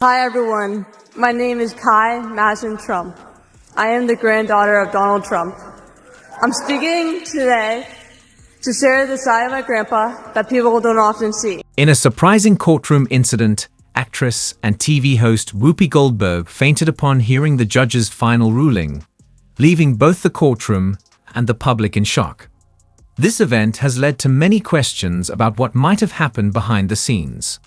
Hi everyone, my name is Kai Madison Trump. I am the granddaughter of Donald Trump. I'm speaking today to share the side of my grandpa that people don't often see. In a surprising courtroom incident, actress and TV host Whoopi Goldberg fainted upon hearing the judge's final ruling, leaving both the courtroom and the public in shock. This event has led to many questions about what might have happened behind the scenes.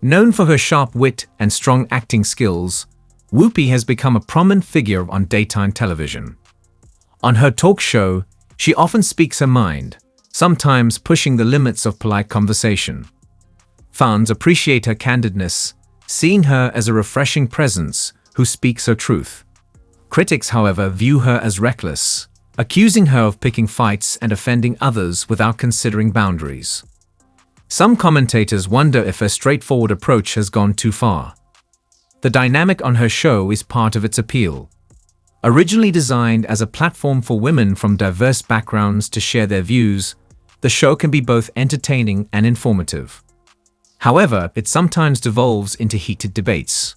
Known for her sharp wit and strong acting skills, Whoopi has become a prominent figure on daytime television. On her talk show, she often speaks her mind, sometimes pushing the limits of polite conversation. Fans appreciate her candidness, seeing her as a refreshing presence who speaks her truth. Critics, however, view her as reckless, accusing her of picking fights and offending others without considering boundaries. Some commentators wonder if her straightforward approach has gone too far. The dynamic on her show is part of its appeal. Originally designed as a platform for women from diverse backgrounds to share their views, the show can be both entertaining and informative. However, it sometimes devolves into heated debates.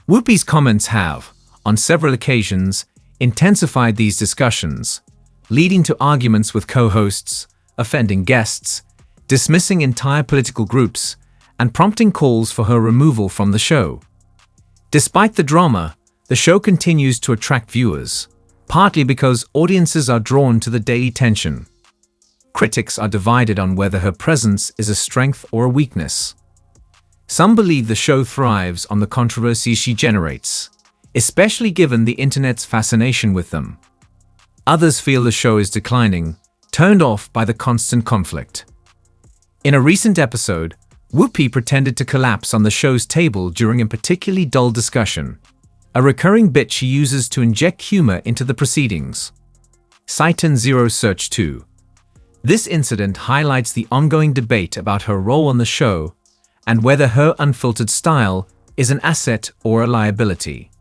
Whoopi's comments have, on several occasions, intensified these discussions, leading to arguments with co-hosts, offending guests, dismissing entire political groups, and prompting calls for her removal from the show. Despite the drama, the show continues to attract viewers, partly because audiences are drawn to the daily tension. Critics are divided on whether her presence is a strength or a weakness. Some believe the show thrives on the controversies she generates, especially given the internet's fascination with them. Others feel the show is declining, turned off by the constant conflict. In a recent episode, Whoopi pretended to collapse on the show's table during a particularly dull discussion, a recurring bit she uses to inject humor into the proceedings. Citan Zero Search 2. This incident highlights the ongoing debate about her role on the show and whether her unfiltered style is an asset or a liability.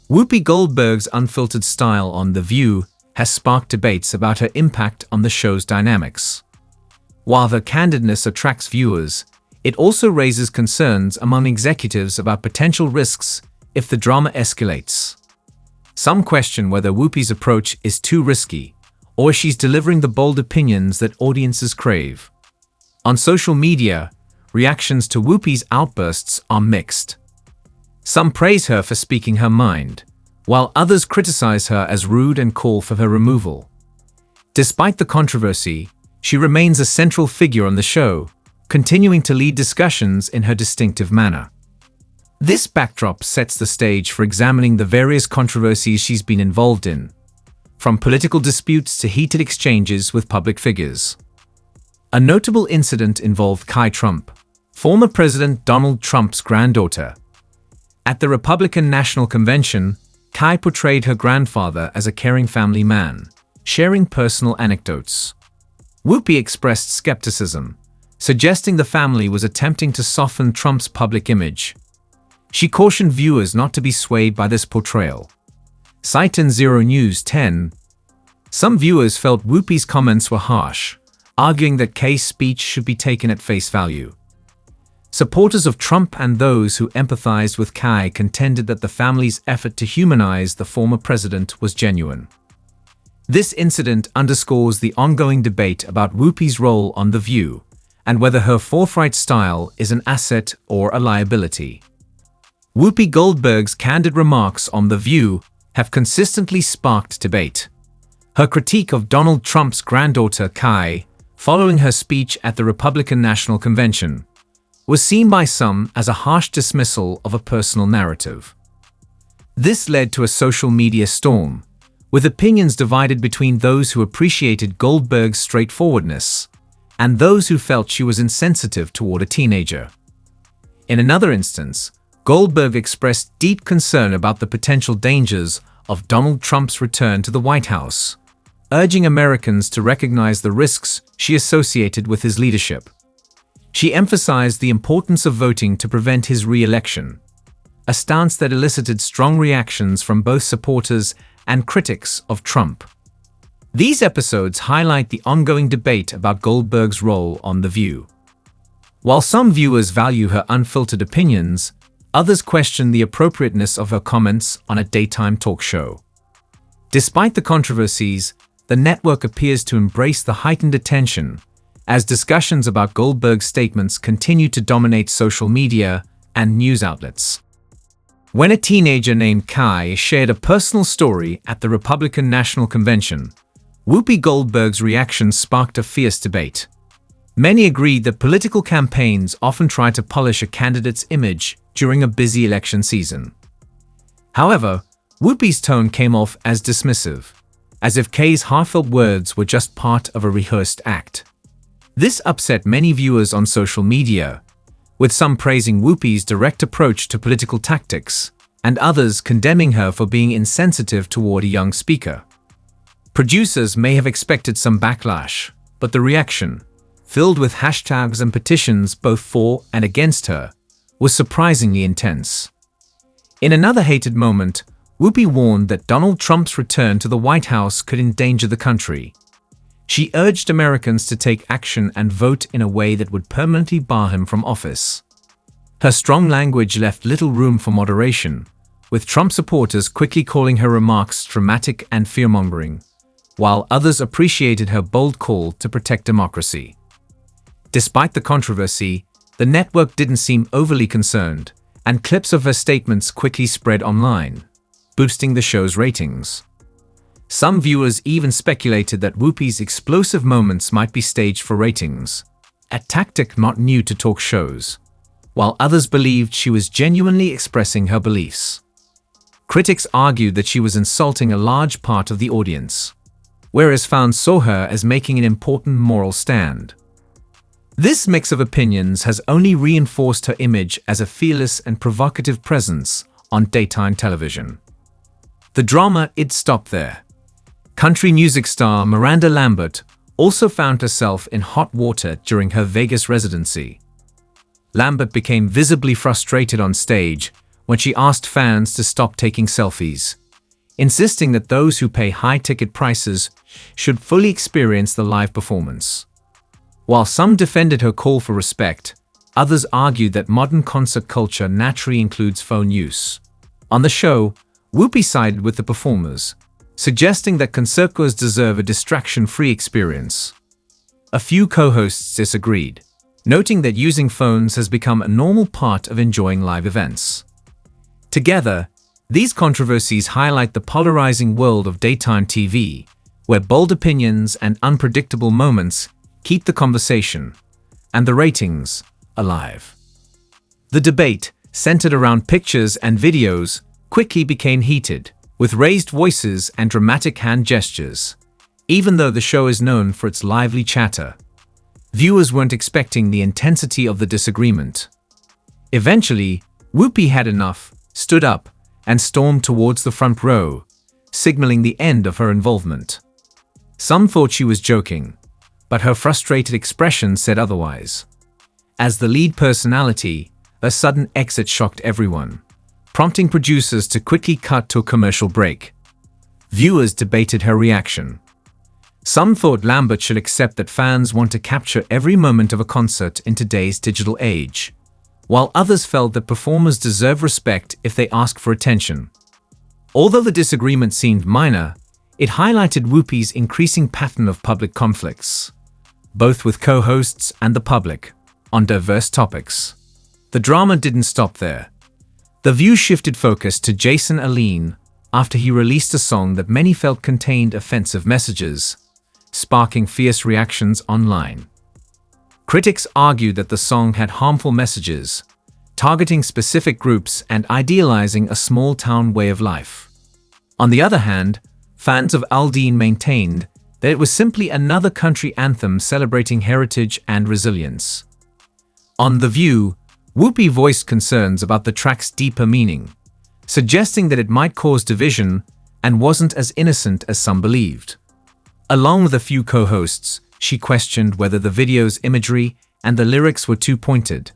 Whoopi Goldberg's unfiltered style on The View has sparked debates about her impact on the show's dynamics. While her candidness attracts viewers, it also raises concerns among executives about potential risks if the drama escalates. Some question whether Whoopi's approach is too risky, or she's delivering the bold opinions that audiences crave. On social media, reactions to Whoopi's outbursts are mixed. Some praise her for speaking her mind, while others criticize her as rude and call for her removal. Despite the controversy, she remains a central figure on the show, continuing to lead discussions in her distinctive manner. This backdrop sets the stage for examining the various controversies she's been involved in, from political disputes to heated exchanges with public figures. A notable incident involved Kai Trump, former President Donald Trump's granddaughter. At the Republican National Convention, Kai portrayed her grandfather as a caring family man, sharing personal anecdotes. Whoopi expressed skepticism, suggesting the family was attempting to soften Trump's public image. She cautioned viewers not to be swayed by this portrayal. Citan Zero News 10. Some viewers felt Whoopi's comments were harsh, arguing that Kay's speech should be taken at face value. Supporters of Trump and those who empathized with Kai contended that the family's effort to humanize the former president was genuine. This incident underscores the ongoing debate about Whoopi's role on The View and whether her forthright style is an asset or a liability. Whoopi Goldberg's candid remarks on The View have consistently sparked debate. Her critique of Donald Trump's granddaughter Kai, following her speech at the Republican National Convention, was seen by some as a harsh dismissal of a personal narrative. This led to a social media storm, with opinions divided between those who appreciated Goldberg's straightforwardness and those who felt she was insensitive toward a teenager. In another instance, Goldberg expressed deep concern about the potential dangers of Donald Trump's return to the White House, urging Americans to recognize the risks she associated with his leadership. She emphasized the importance of voting to prevent his re-election, a stance that elicited strong reactions from both supporters and critics of Trump. These episodes highlight the ongoing debate about Goldberg's role on The View. While some viewers value her unfiltered opinions, others questioned the appropriateness of her comments on a daytime talk show. Despite the controversies, the network appears to embrace the heightened attention as discussions about Goldberg's statements continue to dominate social media and news outlets. When a teenager named Kai shared a personal story at the Republican National Convention, Whoopi Goldberg's reaction sparked a fierce debate. Many agreed that political campaigns often try to polish a candidate's image during a busy election season. However, Whoopi's tone came off as dismissive, as if Kay's heartfelt words were just part of a rehearsed act. This upset many viewers on social media, with some praising Whoopi's direct approach to political tactics, and others condemning her for being insensitive toward a young speaker. Producers may have expected some backlash, but the reaction, filled with hashtags and petitions both for and against her, was surprisingly intense. In another hated moment, Whoopi warned that Donald Trump's return to the White House could endanger the country. She urged Americans to take action and vote in a way that would permanently bar him from office. Her strong language left little room for moderation, with Trump supporters quickly calling her remarks dramatic and fear-mongering, while others appreciated her bold call to protect democracy. Despite the controversy, the network didn't seem overly concerned, and clips of her statements quickly spread online, boosting the show's ratings. Some viewers even speculated that Whoopi's explosive moments might be staged for ratings, a tactic not new to talk shows, while others believed she was genuinely expressing her beliefs. Critics argued that she was insulting a large part of the audience, whereas fans saw her as making an important moral stand. This mix of opinions has only reinforced her image as a fearless and provocative presence on daytime television. The drama didn't stop there. Country music star Miranda Lambert also found herself in hot water during her Vegas residency. Lambert became visibly frustrated on stage when she asked fans to stop taking selfies, insisting that those who pay high ticket prices should fully experience the live performance. While some defended her call for respect, others argued that modern concert culture naturally includes phone use. On the show, Whoopi sided with the performers, suggesting that concertgoers deserve a distraction-free experience. A few co-hosts disagreed, noting that using phones has become a normal part of enjoying live events. Together, these controversies highlight the polarizing world of daytime TV, where bold opinions and unpredictable moments keep the conversation and the ratings alive. The debate, centered around pictures and videos, quickly became heated, with raised voices and dramatic hand gestures. Even though the show is known for its lively chatter, viewers weren't expecting the intensity of the disagreement. Eventually, Whoopi had enough, stood up, and stormed towards the front row, signaling the end of her involvement. Some thought she was joking, but her frustrated expression said otherwise. As the lead personality, her sudden exit shocked everyone, prompting producers to quickly cut to a commercial break. Viewers debated her reaction. Some thought Lambert should accept that fans want to capture every moment of a concert in today's digital age, while others felt that performers deserve respect if they ask for attention. Although the disagreement seemed minor, it highlighted Whoopi's increasing pattern of public conflicts, both with co-hosts and the public, on diverse topics. The drama didn't stop there. The View shifted focus to Jason Aldean after he released a song that many felt contained offensive messages, sparking fierce reactions online. Critics argued that the song had harmful messages, targeting specific groups and idealizing a small-town way of life. On the other hand, fans of Aldean maintained that it was simply another country anthem celebrating heritage and resilience. On The View, Whoopi voiced concerns about the track's deeper meaning, suggesting that it might cause division and wasn't as innocent as some believed. Along with a few co-hosts, she questioned whether the video's imagery and the lyrics were too pointed,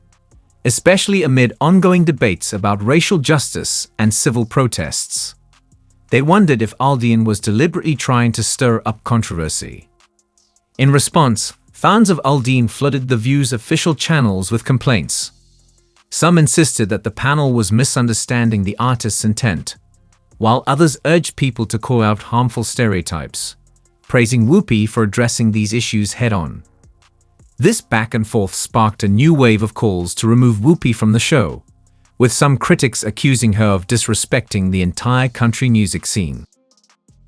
especially amid ongoing debates about racial justice and civil protests. They wondered if Aldean was deliberately trying to stir up controversy. In response, fans of Aldean flooded The View's official channels with complaints. Some insisted that the panel was misunderstanding the artist's intent, while others urged people to call out harmful stereotypes, praising Whoopi for addressing these issues head-on. This back and forth sparked a new wave of calls to remove Whoopi from the show, with some critics accusing her of disrespecting the entire country music scene.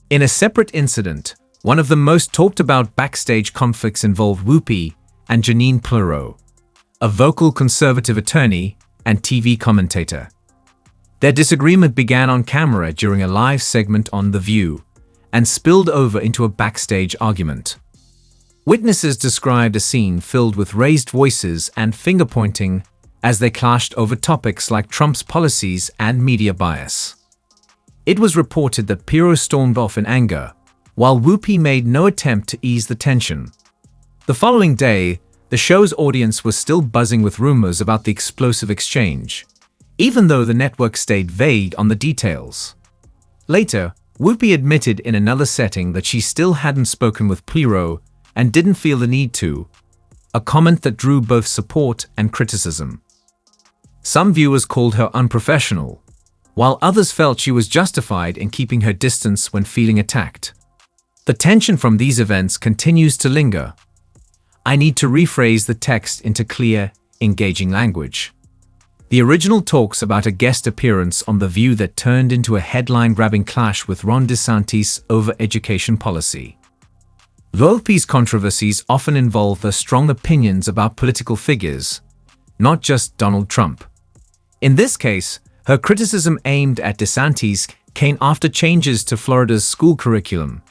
In a separate incident, one of the most talked about backstage conflicts involved Whoopi and Jeanine Pirro, a vocal conservative attorney and TV commentator. Their disagreement began on camera during a live segment on The View and spilled over into a backstage argument. Witnesses described a scene filled with raised voices and finger-pointing as they clashed over topics like Trump's policies and media bias. It was reported that Pirro stormed off in anger, while Whoopi made no attempt to ease the tension. The following day, the show's audience was still buzzing with rumors about the explosive exchange, even though the network stayed vague on the details. Later, Whoopi admitted in another setting that she still hadn't spoken with Pirro and didn't feel the need to, a comment that drew both support and criticism. Some viewers called her unprofessional, while others felt she was justified in keeping her distance when feeling attacked. The tension from these events continues to linger. I need to rephrase the text into clear, engaging language. The original talks about a guest appearance on The View that turned into a headline-grabbing clash with Ron DeSantis over education policy. Whoopi's controversies often involve her strong opinions about political figures, not just Donald Trump. In this case, her criticism aimed at DeSantis came after changes to Florida's school curriculum,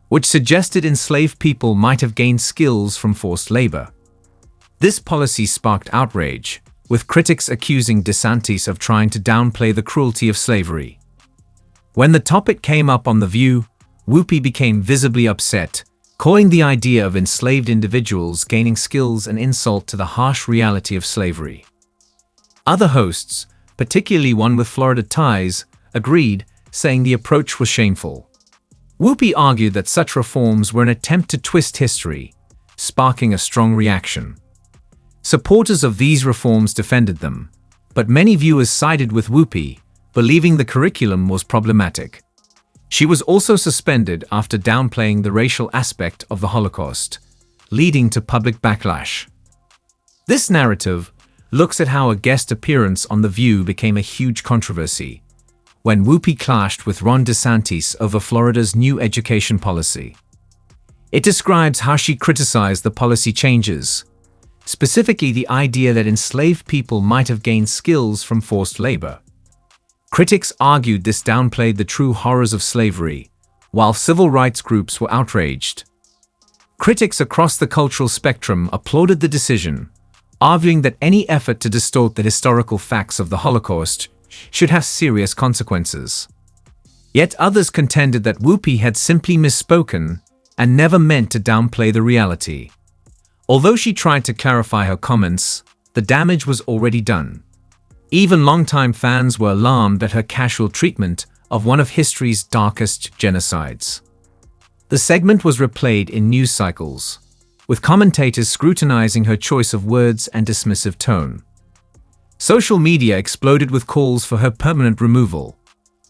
which suggested enslaved people might have gained skills from forced labor. This policy sparked outrage, with critics accusing DeSantis of trying to downplay the cruelty of slavery. When the topic came up on The View, Whoopi became visibly upset, calling the idea of enslaved individuals gaining skills an insult to the harsh reality of slavery. Other hosts, particularly one with Florida ties, agreed, saying the approach was shameful. Whoopi argued that such reforms were an attempt to twist history, sparking a strong reaction. Supporters of these reforms defended them, but many viewers sided with Whoopi, believing the curriculum was problematic. She was also suspended after downplaying the racial aspect of the Holocaust, leading to public backlash. This narrative looks at how a guest appearance on The View became a huge controversy, when Whoopi clashed with Ron DeSantis over Florida's new education policy. It describes how she criticized the policy changes, specifically the idea that enslaved people might have gained skills from forced labor. Critics argued this downplayed the true horrors of slavery, while civil rights groups were outraged. Critics across the cultural spectrum applauded the decision, arguing that any effort to distort the historical facts of the Holocaust should have serious consequences. Yet others contended that Whoopi had simply misspoken and never meant to downplay the reality. Although she tried to clarify her comments, the damage was already done. Even longtime fans were alarmed at her casual treatment of one of history's darkest genocides. The segment was replayed in news cycles, with commentators scrutinizing her choice of words and dismissive tone. Social media exploded with calls for her permanent removal,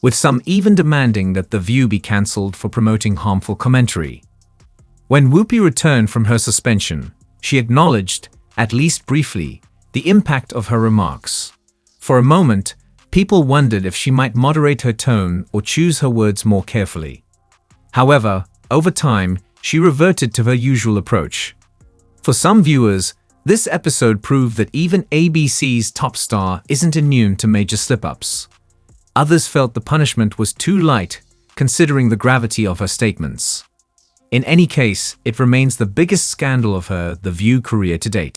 with some even demanding that The View be cancelled for promoting harmful commentary. When Whoopi returned from her suspension, she acknowledged, at least briefly, the impact of her remarks. For a moment, people wondered if she might moderate her tone or choose her words more carefully. However, over time, she reverted to her usual approach. For some viewers, this episode proved that even ABC's top star isn't immune to major slip-ups. Others felt the punishment was too light, considering the gravity of her statements. In any case, it remains the biggest scandal of her The View career to date.